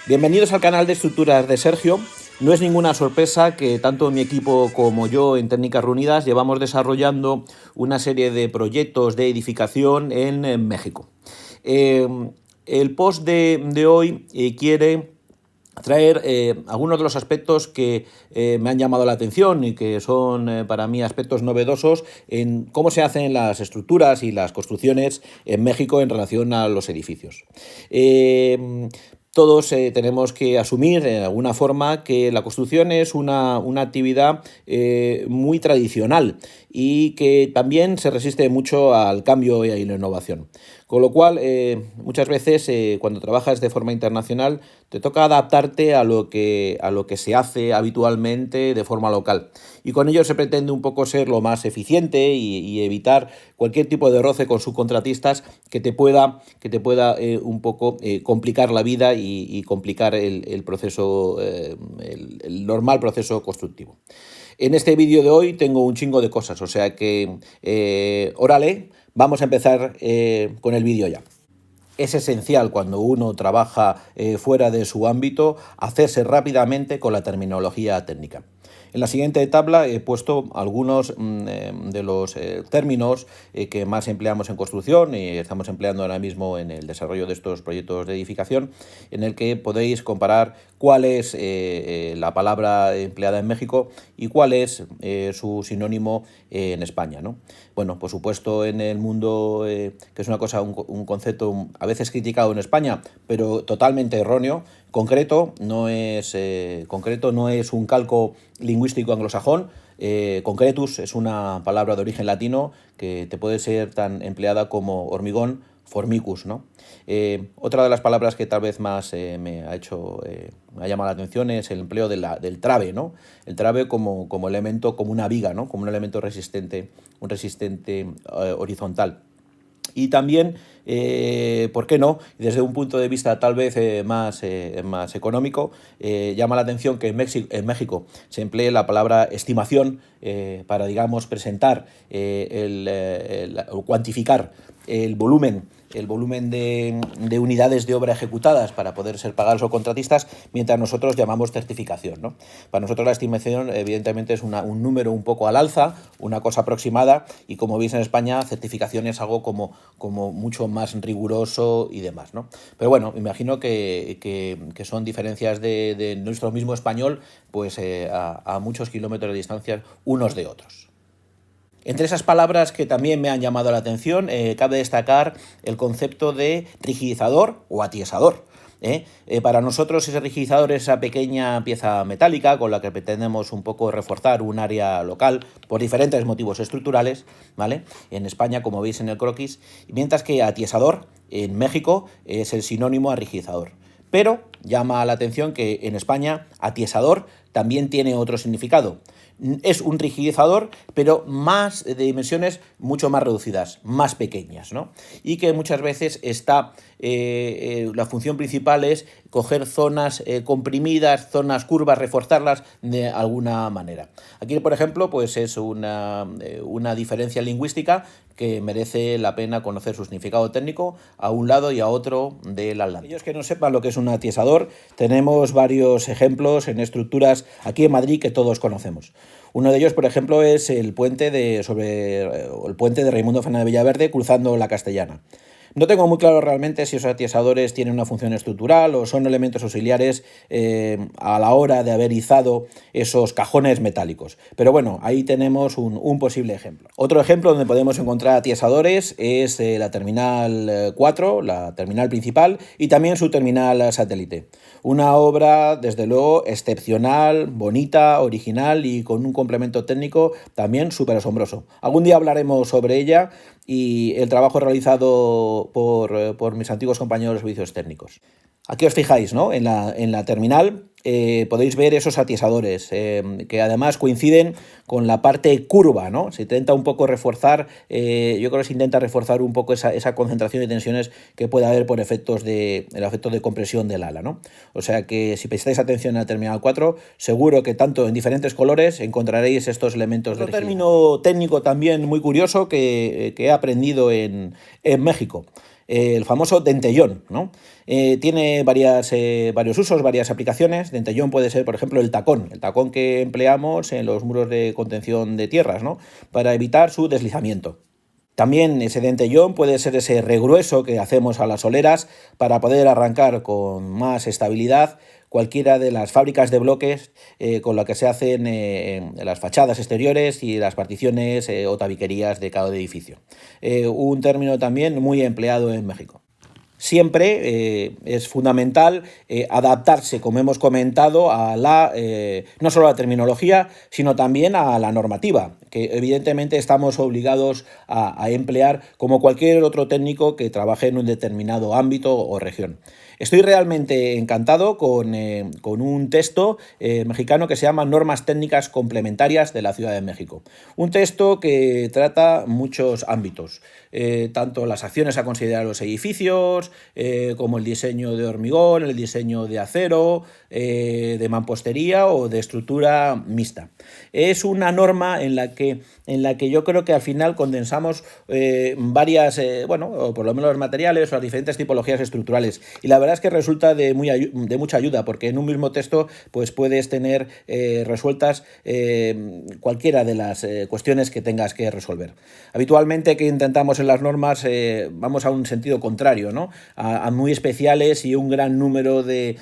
Bienvenidos al canal de estructuras de Sergio. No es ninguna sorpresa que tanto mi equipo como yo en Técnicas Reunidas llevamos desarrollando una serie de proyectos de edificación en México. El post de hoy quiere traer algunos de los aspectos que me han llamado la atención y que son para mí aspectos novedosos en cómo se hacen las estructuras y las construcciones en México en relación a los edificios. Todos tenemos que asumir de alguna forma que la construcción es una actividad muy tradicional y que también se resiste mucho al cambio y la innovación. Con lo cual, muchas veces cuando trabajas de forma internacional te toca adaptarte a lo que se hace habitualmente de forma local. Y con ello se pretende un poco ser lo más eficiente y evitar cualquier tipo de roce con subcontratistas que te pueda un poco complicar la vida y complicar el proceso, el normal proceso constructivo. En este vídeo de hoy tengo un chingo de cosas, o sea que órale, vamos a empezar con el vídeo ya. Es esencial cuando uno trabaja fuera de su ámbito hacerse rápidamente con la terminología técnica. En la siguiente tabla he puesto algunos de los términos que más empleamos en construcción y estamos empleando ahora mismo en el desarrollo de estos proyectos de edificación, en el que podéis comparar cuál es la palabra empleada en México y cuál es su sinónimo en España, ¿no? Bueno, por supuesto en el mundo, que es una cosa, un concepto a veces criticado en España, pero totalmente erróneo. Concreto no es un calco lingüístico anglosajón. Concretus es una palabra de origen latino que te puede ser tan empleada como hormigón, formicus, ¿no? Otra de las palabras que tal vez más me ha llamado la atención es el empleo del trave, ¿no? El trave como elemento, como una viga, ¿no? Como un elemento resistente, horizontal. Y también, ¿por qué no? Desde un punto de vista tal vez más económico, llama la atención que en México se emplee la palabra estimación para, digamos, presentar o cuantificar el volumen de unidades de obra ejecutadas para poder ser pagados a contratistas, mientras nosotros llamamos certificación, ¿no? Para nosotros la estimación evidentemente es un número un poco al alza, una cosa aproximada, y como veis en España certificación es algo como mucho más riguroso y demás, ¿no? Pero bueno, imagino que son diferencias de nuestro mismo español pues a muchos kilómetros de distancia unos de otros. Entre esas palabras que también me han llamado la atención, cabe destacar el concepto de rigidizador o atiesador. Para nosotros ese rigidizador es esa pequeña pieza metálica con la que pretendemos un poco reforzar un área local por diferentes motivos estructurales, ¿vale? En España, como veis en el croquis, mientras que atiesador en México es el sinónimo a rigidizador. Pero llama la atención que en España atiesador también tiene otro significado. Es un rigidizador, pero más de dimensiones mucho más reducidas, más pequeñas, ¿no? Y que muchas veces la función principal es coger zonas comprimidas, zonas curvas, reforzarlas de alguna manera. Aquí, por ejemplo, pues es una diferencia lingüística que merece la pena conocer su significado técnico a un lado y a otro del Atlántico. Aquellos que no sepan lo que es un atiesador, tenemos varios ejemplos en estructuras aquí en Madrid que todos conocemos. Uno de ellos, por ejemplo, es el puente de Raimundo Fernández Villaverde cruzando la Castellana. No tengo muy claro realmente si esos atiesadores tienen una función estructural o son elementos auxiliares a la hora de haber izado esos cajones metálicos. Pero bueno, ahí tenemos un posible ejemplo. Otro ejemplo donde podemos encontrar atiesadores es la terminal 4, la terminal principal, y también su terminal satélite. Una obra, desde luego, excepcional, bonita, original y con un complemento técnico también súper asombroso. Algún día hablaremos sobre ella y el trabajo realizado por mis antiguos compañeros de servicios técnicos. Aquí os fijáis, ¿no? En la terminal podéis ver esos atiesadores que además coinciden con la parte curva, ¿no? Se intenta un poco reforzar, yo creo que se intenta reforzar un poco esa concentración de tensiones que puede haber por el efecto de compresión del ala, ¿no? O sea que si prestáis atención al terminal 4, seguro que tanto en diferentes colores encontraréis estos elementos de rigidez. Otro término técnico también muy curioso que he aprendido en México. el famoso dentellón, ¿no? Tiene varios usos, varias aplicaciones. Dentellón puede ser, por ejemplo, el tacón que empleamos en los muros de contención de tierras, ¿no? Para evitar su deslizamiento. También ese dentellón puede ser ese regrueso que hacemos a las soleras para poder arrancar con más estabilidad cualquiera de las fábricas de bloques con la que se hacen las fachadas exteriores y las particiones o tabiquerías de cada edificio. Un término también muy empleado en México. Siempre es fundamental adaptarse, como hemos comentado, a no solo a la terminología, sino también a la normativa, que evidentemente estamos obligados a emplear como cualquier otro técnico que trabaje en un determinado ámbito o región. Estoy realmente encantado con un texto mexicano que se llama Normas Técnicas Complementarias de la Ciudad de México. Un texto que trata muchos ámbitos, tanto las acciones a considerar en los edificios, como el diseño de hormigón, el diseño de acero, de mampostería o de estructura mixta. Es una norma en la que yo creo que al final condensamos varias, o por lo menos los materiales o las diferentes tipologías estructurales. Y la verdad es que resulta de mucha ayuda, porque en un mismo texto pues puedes tener resueltas cualquiera de las cuestiones que tengas que resolver. Habitualmente que intentamos en las normas vamos a un sentido contrario, ¿no? A muy especiales y un gran número de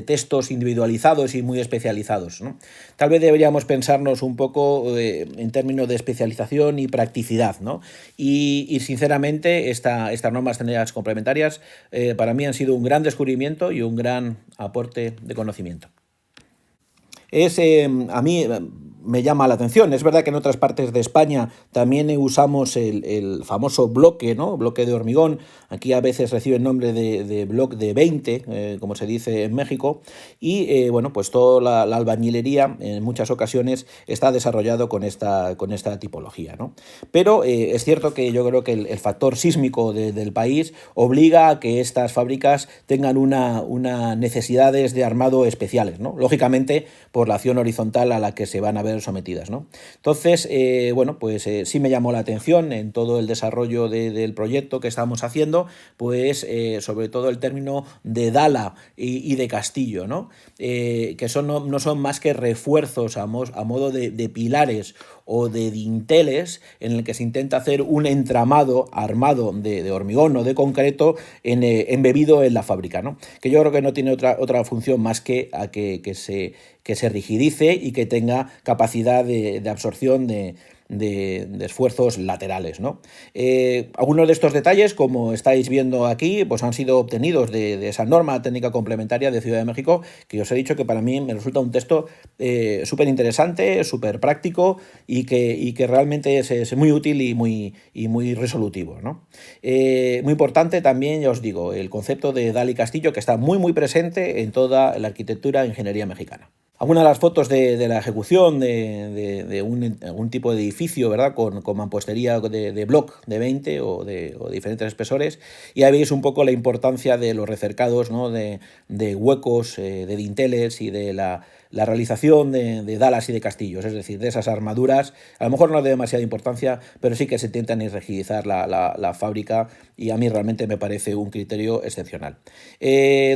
textos individualizados y muy especializados, ¿no? Tal vez deberíamos pensarnos un poco en términos de especialización y practicidad, ¿no? Y sinceramente estas normas técnicas complementarias para mí han sido un gran descubrimiento y un gran aporte de conocimiento. A mí me llama la atención. Es verdad que en otras partes de España también usamos el famoso bloque, ¿no? Bloque de hormigón. Aquí a veces recibe el nombre de bloque de 20, como se dice en México. Y pues toda la albañilería en muchas ocasiones está desarrollado con esta tipología, ¿no? Pero es cierto que yo creo que el factor sísmico del país obliga a que estas fábricas tengan unas necesidades de armado especiales, ¿no? Lógicamente por la acción horizontal a la que se van a ver sometidas, ¿no? Entonces, sí me llamó la atención en todo el desarrollo del proyecto que estamos haciendo, pues sobre todo el término de dala y de castillo, ¿no? Que no son más que refuerzos a modo de pilares o de dinteles en el que se intenta hacer un entramado armado de hormigón o de concreto embebido en la fábrica, ¿no? Que yo creo que no tiene otra función más que se rigidice y que tenga capacidad de absorción de esfuerzos laterales, ¿no? Algunos de estos detalles, como estáis viendo aquí, pues han sido obtenidos de esa norma técnica complementaria de Ciudad de México, que os he dicho que para mí me resulta un texto súper interesante, súper práctico y que realmente es muy útil y muy resolutivo, ¿no? Muy importante también, ya os digo, el concepto de dala y castillo, que está muy presente en toda la arquitectura e ingeniería mexicana. Algunas de las fotos de la ejecución de un tipo de edificio, ¿verdad? Con mampostería de bloc de 20 o de diferentes espesores, y ahí veis un poco la importancia de los recercados, ¿no? de huecos, de dinteles y de la realización de dalas y de castillos, es decir, de esas armaduras. A lo mejor no de demasiada importancia, pero sí que se intentan rigidizar la fábrica, y a mí realmente me parece un criterio excepcional.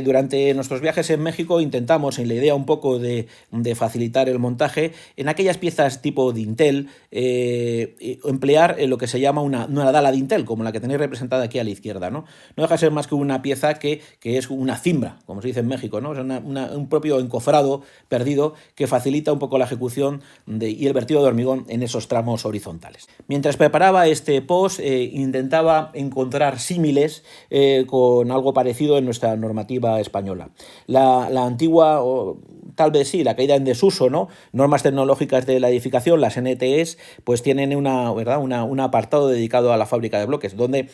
Durante nuestros viajes en México intentamos, en la idea un poco de facilitar el montaje, en aquellas piezas tipo dintel, emplear lo que se llama una dala dintel, como la que tenéis representada aquí a la izquierda, ¿no? No deja de ser más que una pieza que es una cimbra, como se dice en México, ¿no? Es un propio encofrado perdido que facilita un poco la ejecución y el vertido de hormigón en esos tramos horizontales. Mientras preparaba este post, intentaba encontrar símiles con algo parecido en nuestra normativa española. La antigua, o tal vez sí, la caída en desuso, ¿no? Normas tecnológicas de la edificación, las NTEs, pues tienen un apartado dedicado a la fábrica de bloques, donde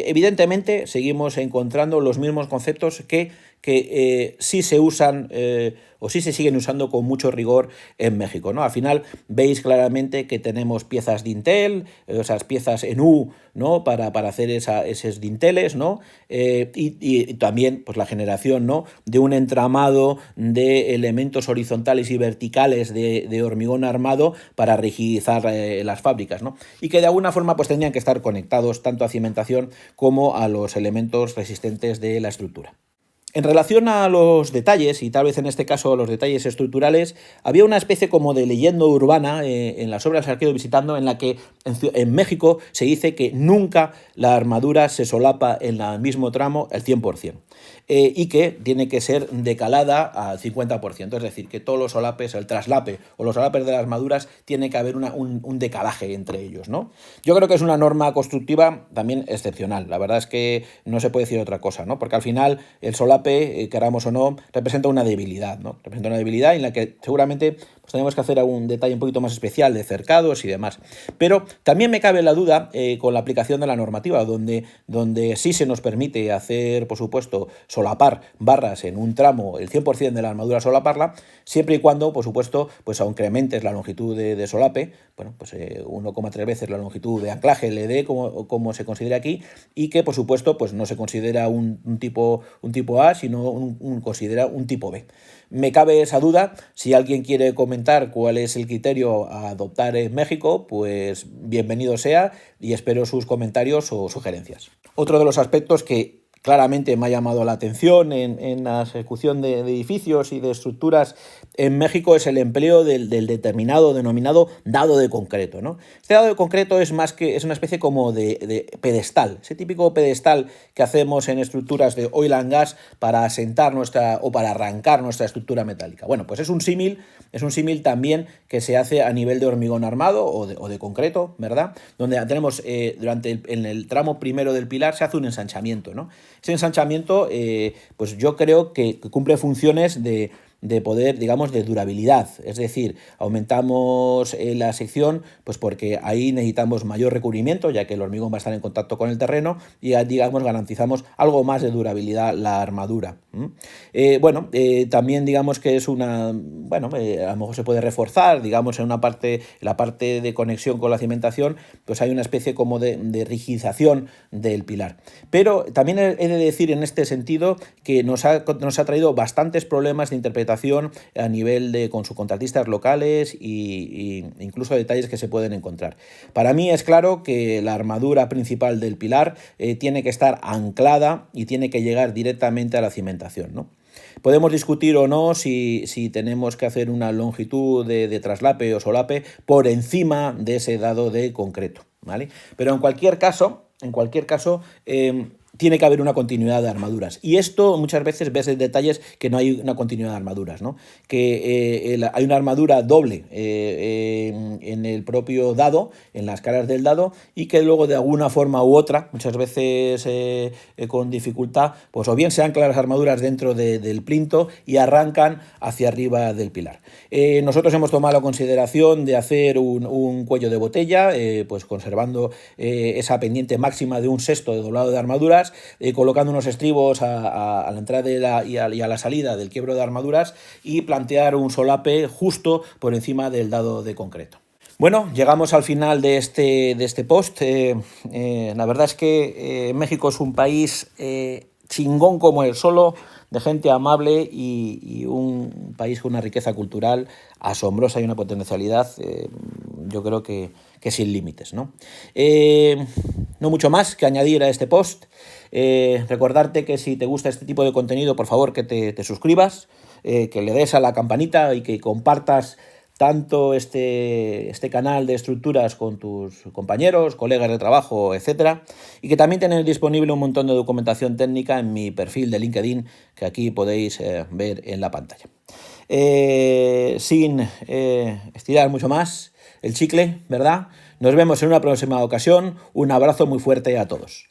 evidentemente seguimos encontrando los mismos conceptos que que sí se usan o sí se siguen usando con mucho rigor en México, ¿no? Al final veis claramente que tenemos piezas de Intel, esas piezas en U, ¿no? Para hacer esos dinteles, ¿no? Y también pues, la generación, ¿no? De un entramado de elementos horizontales y verticales de hormigón armado para rigidizar las fábricas, ¿no? Y que de alguna forma pues, tendrían que estar conectados tanto a cimentación como a los elementos resistentes de la estructura. En relación a los detalles, y tal vez en este caso los detalles estructurales, había una especie como de leyenda urbana en las obras que he ido visitando en la que en México se dice que nunca la armadura se solapa en el mismo tramo el 100%. Y que tiene que ser decalada al 50%, es decir, que todos los solapes, el traslape o los solapes de las armaduras, tiene que haber un decalaje entre ellos, ¿no? Yo creo que es una norma constructiva también excepcional, la verdad es que no se puede decir otra cosa, ¿no? Porque al final el solape, queramos o no, representa una debilidad, ¿no? Representa una debilidad en la que seguramente pues, tenemos que hacer algún detalle un poquito más especial de cercados y demás. Pero también me cabe la duda con la aplicación de la normativa, donde sí se nos permite hacer, por supuesto, solapar barras en un tramo, el 100% de la armadura solaparla, siempre y cuando, por supuesto, pues incrementes la longitud de solape, bueno, pues 1,3 veces la longitud de anclaje LD, como se considera aquí, y que, por supuesto, pues no se considera un tipo A, sino considera un tipo B. Me cabe esa duda. Si alguien quiere comentar cuál es el criterio a adoptar en México, pues bienvenido sea y espero sus comentarios o sugerencias. Otro de los aspectos que claramente me ha llamado la atención en la ejecución de edificios y de estructuras en México es el empleo del determinado, denominado dado de concreto, ¿no? Este dado de concreto es una especie como de pedestal, ese típico pedestal que hacemos en estructuras de oil and gas para asentar o para arrancar nuestra estructura metálica. Bueno, pues es un símil también que se hace a nivel de hormigón armado o de concreto, ¿verdad? Donde tenemos en el tramo primero del pilar se hace un ensanchamiento, ¿no? Ese ensanchamiento, pues yo creo que cumple funciones de poder, digamos, de durabilidad. Es decir, aumentamos la sección pues porque ahí necesitamos mayor recubrimiento, ya que el hormigón va a estar en contacto con el terreno y, digamos, garantizamos algo más de durabilidad la armadura. También digamos que es a lo mejor se puede reforzar, digamos, en la parte de conexión con la cimentación, pues hay una especie como de rigidización del pilar. Pero también he de decir en este sentido que nos ha traído bastantes problemas de interpretación a nivel con subcontratistas locales e incluso detalles que se pueden encontrar. Para mí es claro que la armadura principal del pilar tiene que estar anclada y tiene que llegar directamente a la cimentación, ¿no? Podemos discutir o no si tenemos que hacer una longitud de traslape o solape por encima de ese dado de concreto, ¿vale? Pero en cualquier caso, tiene que haber una continuidad de armaduras. Y esto muchas veces ves en detalles que no hay una continuidad de armaduras, ¿no? Que hay una armadura doble en el propio dado, en las caras del dado, y que luego de alguna forma u otra, muchas veces con dificultad, pues o bien se anclan las armaduras dentro del plinto y arrancan hacia arriba del pilar. Nosotros hemos tomado la consideración de hacer un cuello de botella, pues conservando esa pendiente máxima de 1/6 de doblado de armaduras, colocando unos estribos a la entrada y a la salida del quiebro de armaduras y plantear un solape justo por encima del dado de concreto. Bueno, llegamos al final de este post. La verdad es que México es un país chingón como el solo, de gente amable y un país con una riqueza cultural asombrosa y una potencialidad, yo creo que sin límites, ¿no? No mucho más que añadir a este post. Recordarte que si te gusta este tipo de contenido, por favor que te suscribas, que le des a la campanita y que compartas tanto este canal de estructuras con tus compañeros, colegas de trabajo, etcétera, y que también tenéis disponible un montón de documentación técnica en mi perfil de LinkedIn, que aquí podéis ver en la pantalla. Sin estirar mucho más el chicle, ¿verdad? Nos vemos en una próxima ocasión. Un abrazo muy fuerte a todos.